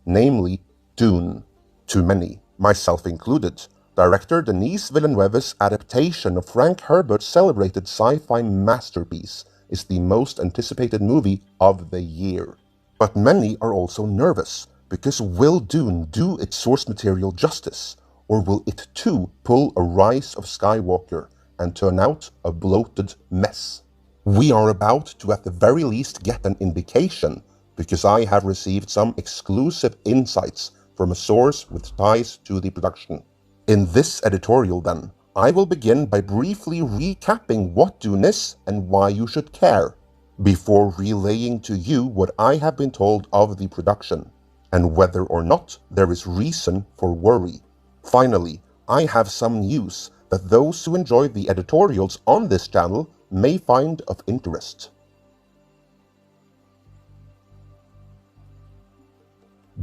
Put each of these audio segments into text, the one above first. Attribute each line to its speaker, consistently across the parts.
Speaker 1: namely Dune. To many, myself included, director Denis Villeneuve's adaptation of Frank Herbert's celebrated sci-fi masterpiece is the most anticipated movie of the year. But many are also nervous, because will Dune do its source material justice, or will it too pull a Rise of Skywalker and turn out a bloated mess? We are about to at the very least get an indication, because I have received some exclusive insights from a source with ties to the production. In this editorial then, I will begin by briefly recapping what Dune is and why you should care, before relaying to you what I have been told of the production, and whether or not there is reason for worry. Finally, I have some news that those who enjoy the editorials on this channel may find of interest.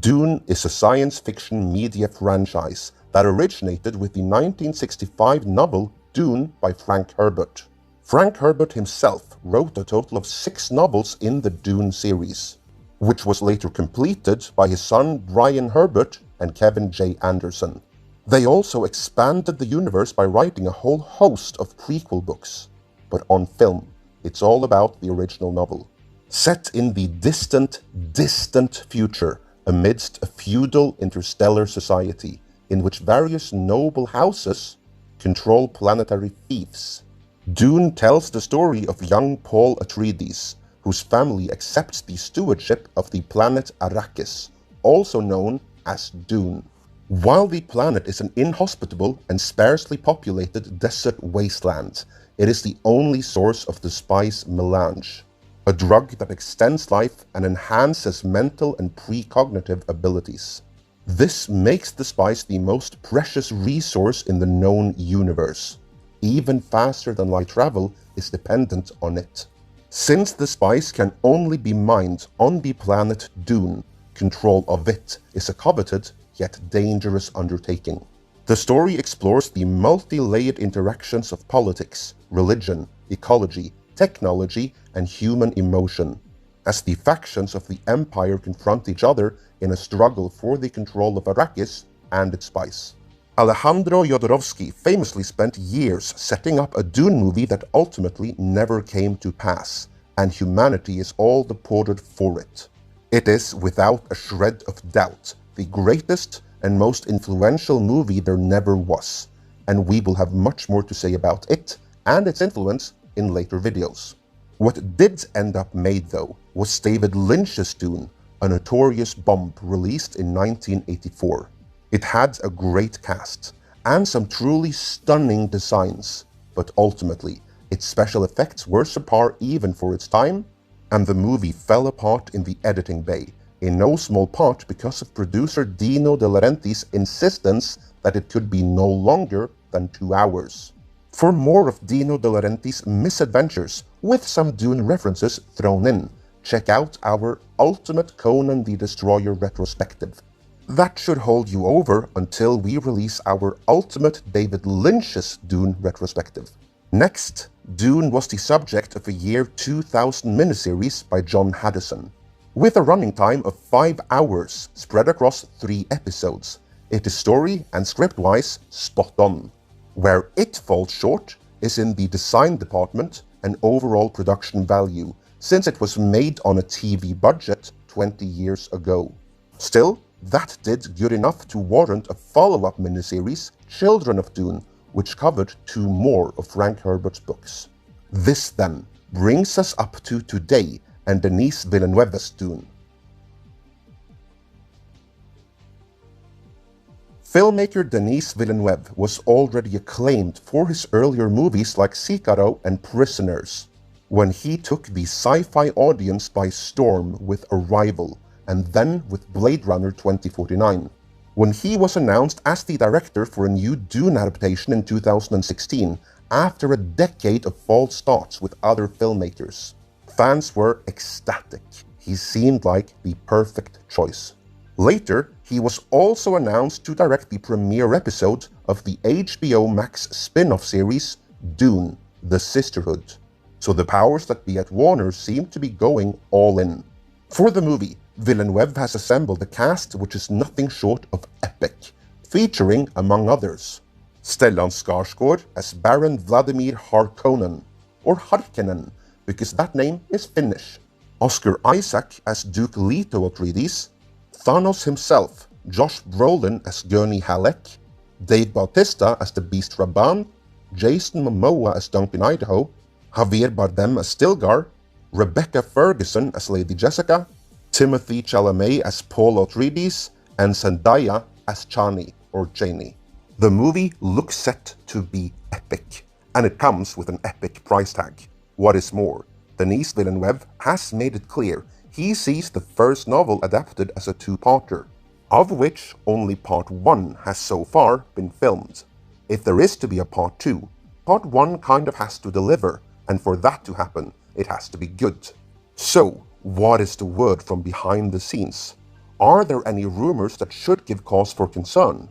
Speaker 1: Dune is a science fiction media franchise that originated with the 1965 novel Dune by Frank Herbert. Frank Herbert himself wrote a total of 6 novels in the Dune series, which was later completed by his son Brian Herbert and Kevin J. Anderson. They also expanded the universe by writing a whole host of prequel books. But on film, it's all about the original novel. Set in the distant future, amidst a feudal interstellar society in which various noble houses control planetary fiefs. Dune tells the story of young Paul Atreides, whose family accepts the stewardship of the planet Arrakis, also known as Dune. While the planet is an inhospitable and sparsely populated desert wasteland, it is the only source of the spice melange, a drug that extends life and enhances mental and precognitive abilities. This makes the spice the most precious resource in the known universe. Even faster than light travel is dependent on it. Since the spice can only be mined on the planet Dune, control of it is a coveted yet dangerous undertaking. The story explores the multi-layered interactions of politics, religion, ecology, technology, and human emotion, as the factions of the Empire confront each other in a struggle for the control of Arrakis and its spice. Alejandro Jodorowsky famously spent years setting up a Dune movie that ultimately never came to pass, and humanity is all deported for it. It is, without a shred of doubt, the greatest and most influential movie there never was, and we will have much more to say about it and its influence in later videos. What did end up made though was David Lynch's Dune, a notorious bomb released in 1984. It had a great cast and some truly stunning designs, but ultimately its special effects were subpar even for its time, and the movie fell apart in the editing bay, in no small part because of producer Dino De Laurentiis' insistence that it could be no longer than 2 hours. For more of Dino De Laurentiis' misadventures, with some Dune references thrown in, check out our Ultimate Conan the Destroyer retrospective. That should hold you over until we release our Ultimate David Lynch's Dune retrospective. Next, Dune was the subject of a year 2000 miniseries by John Haddison. With a running time of 5 hours spread across 3 episodes, it is story and script-wise spot on. Where it falls short is in the design department and overall production value, since it was made on a TV budget 20 years ago. Still, that did good enough to warrant a follow-up miniseries, Children of Dune, which covered 2 more of Frank Herbert's books. This then brings us up to today and Denis Villeneuve's Dune. Filmmaker Denis Villeneuve was already acclaimed for his earlier movies like Sicaro and Prisoners, when he took the sci-fi audience by storm with Arrival, and then with Blade Runner 2049. When he was announced as the director for a new Dune adaptation in 2016, after a decade of false starts with other filmmakers, fans were ecstatic. He seemed like the perfect choice. Later, he was also announced to direct the premiere episode of the HBO Max spin-off series Dune: The Sisterhood. So the powers that be at Warner seemed to be going all in. For the movie, Villeneuve has assembled a cast which is nothing short of epic, featuring, among others, Stellan Skarsgård as Baron Vladimir Harkonnen, or Harkonnen, because that name is Finnish, Oscar Isaac as Duke Leto Atreides, Thanos himself, Josh Brolin as Gurney Halleck, Dave Bautista as the Beast Raban, Jason Momoa as Duncan Idaho, Javier Bardem as Stilgar, Rebecca Ferguson as Lady Jessica, Timothy Chalamet as Paul Atreides, and Zendaya as Chani or Janie. The movie looks set to be epic, and it comes with an epic price tag. What is more, Denis Villeneuve has made it clear he sees the first novel adapted as a two-parter, of which only part 1 has so far been filmed. If there is to be a part 2, part 1 kind of has to deliver, and for that to happen, it has to be good. So, what is the word from behind the scenes? Are there any rumors that should give cause for concern?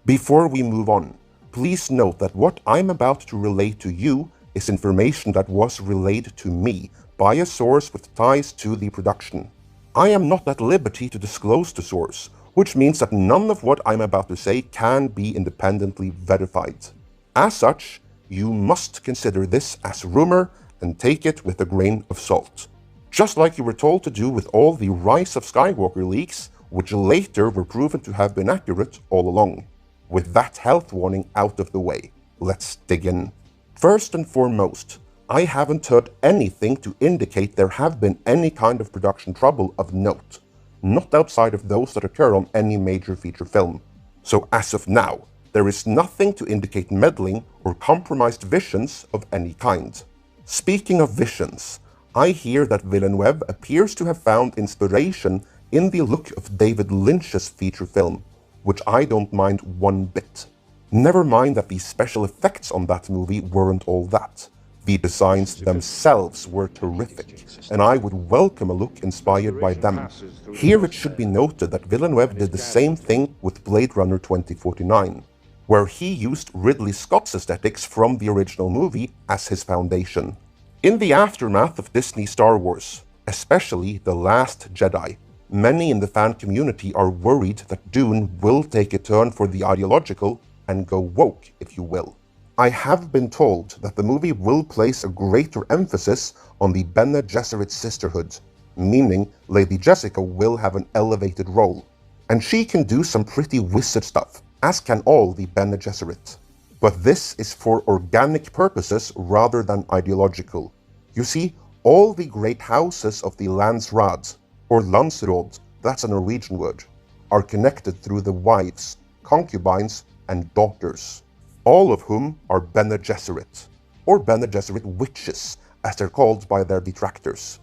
Speaker 1: Before we move on, please note that what I'm about to relate to you is information that was relayed to me by a source with ties to the production. I am not at liberty to disclose the source, which means that none of what I'm about to say can be independently verified. As such, you must consider this as rumor and take it with a grain of salt. Just like you were told to do with all the Rise of Skywalker leaks, which later were proven to have been accurate all along. With that health warning out of the way, let's dig in. First and foremost, I haven't heard anything to indicate there have been any kind of production trouble of note, not outside of those that occur on any major feature film. So as of now, there is nothing to indicate meddling or compromised visions of any kind. Speaking of visions, I hear that Villeneuve appears to have found inspiration in the look of David Lynch's feature film, which I don't mind one bit. Never mind that the special effects on that movie weren't all that. The designs themselves were terrific, and I would welcome a look inspired by them. Here it should be noted that Villeneuve did the same thing with Blade Runner 2049, where he used Ridley Scott's aesthetics from the original movie as his foundation. In the aftermath of Disney Star Wars, especially The Last Jedi, many in the fan community are worried that Dune will take a turn for the ideological and go woke, if you will. I have been told that the movie will place a greater emphasis on the Bene Gesserit sisterhood, meaning Lady Jessica will have an elevated role. And she can do some pretty wizard stuff, as can all the Bene Gesserit. But this is for organic purposes rather than ideological. You see, all the great houses of the Landsraad, or Landsråd, that's a Norwegian word, are connected through the wives, concubines, and daughters, all of whom are Bene Gesserit, or Bene Gesserit witches, as they're called by their detractors.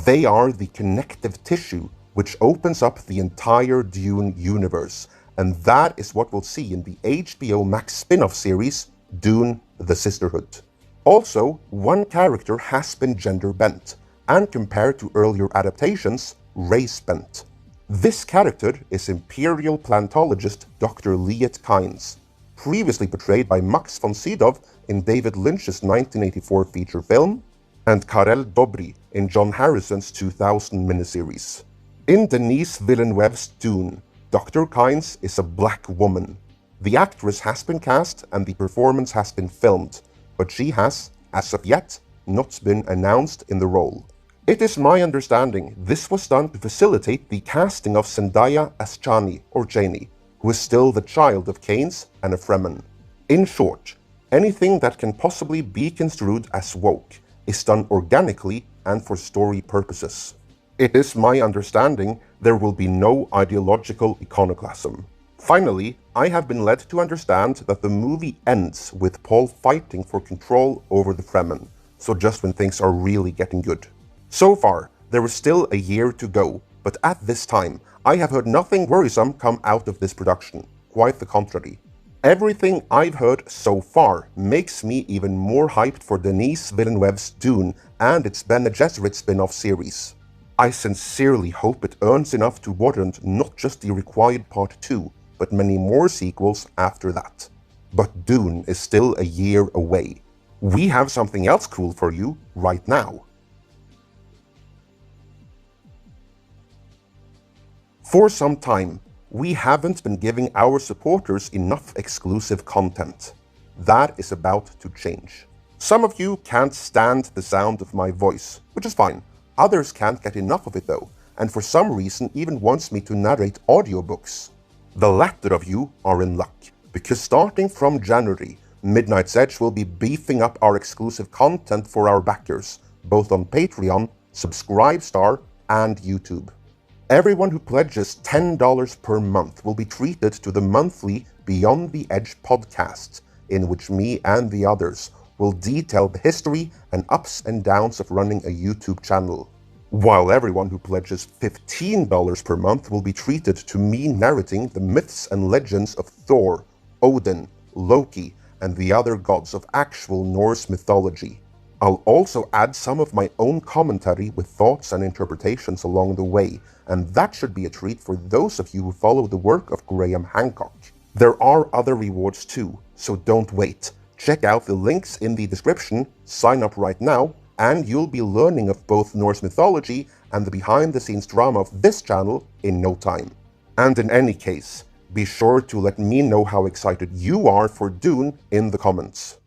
Speaker 1: They are the connective tissue which opens up the entire Dune universe, and that is what we'll see in the HBO Max spin-off series, Dune: The Sisterhood. Also, one character has been gender-bent, and compared to earlier adaptations, race-bent. This character is Imperial Plantologist Dr. Liet Kynes, previously portrayed by Max von Sydow in David Lynch's 1984 feature film, and Karel Dobry in John Harrison's 2000 miniseries. In Denis Villeneuve's Dune, Dr. Kynes is a black woman. The actress has been cast and the performance has been filmed, but she has, as of yet, not been announced in the role. It is my understanding this was done to facilitate the casting of Zendaya as Chani or Janie, who is still the child of Kynes and a Fremen. In short, anything that can possibly be construed as woke is done organically and for story purposes. It is my understanding there will be no ideological iconoclasm. Finally, I have been led to understand that the movie ends with Paul fighting for control over the Fremen, so just when things are really getting good. So far, there is still a year to go, but at this time, I have heard nothing worrisome come out of this production. Quite the contrary. Everything I've heard so far makes me even more hyped for Denis Villeneuve's Dune and its Bene Gesserit spin-off series. I sincerely hope it earns enough to warrant not just the required part 2, but many more sequels after that. But Dune is still a year away. We have something else cool for you right now. For some time, we haven't been giving our supporters enough exclusive content. That is about to change. Some of you can't stand the sound of my voice, which is fine. Others can't get enough of it though, and for some reason even wants me to narrate audiobooks. The latter of you are in luck, because starting from January, Midnight's Edge will be beefing up our exclusive content for our backers, both on Patreon, Subscribestar, and YouTube. Everyone who pledges $10 per month will be treated to the monthly Beyond the Edge podcast, in which me and the others will detail the history and ups and downs of running a YouTube channel. While everyone who pledges $15 per month will be treated to me narrating the myths and legends of Thor, Odin, Loki, and the other gods of actual Norse mythology. I'll also add some of my own commentary with thoughts and interpretations along the way, and that should be a treat for those of you who follow the work of Graham Hancock. There are other rewards too, so don't wait. Check out the links in the description, sign up right now, and you'll be learning of both Norse mythology and the behind-the-scenes drama of this channel in no time. And in any case, be sure to let me know how excited you are for Dune in the comments.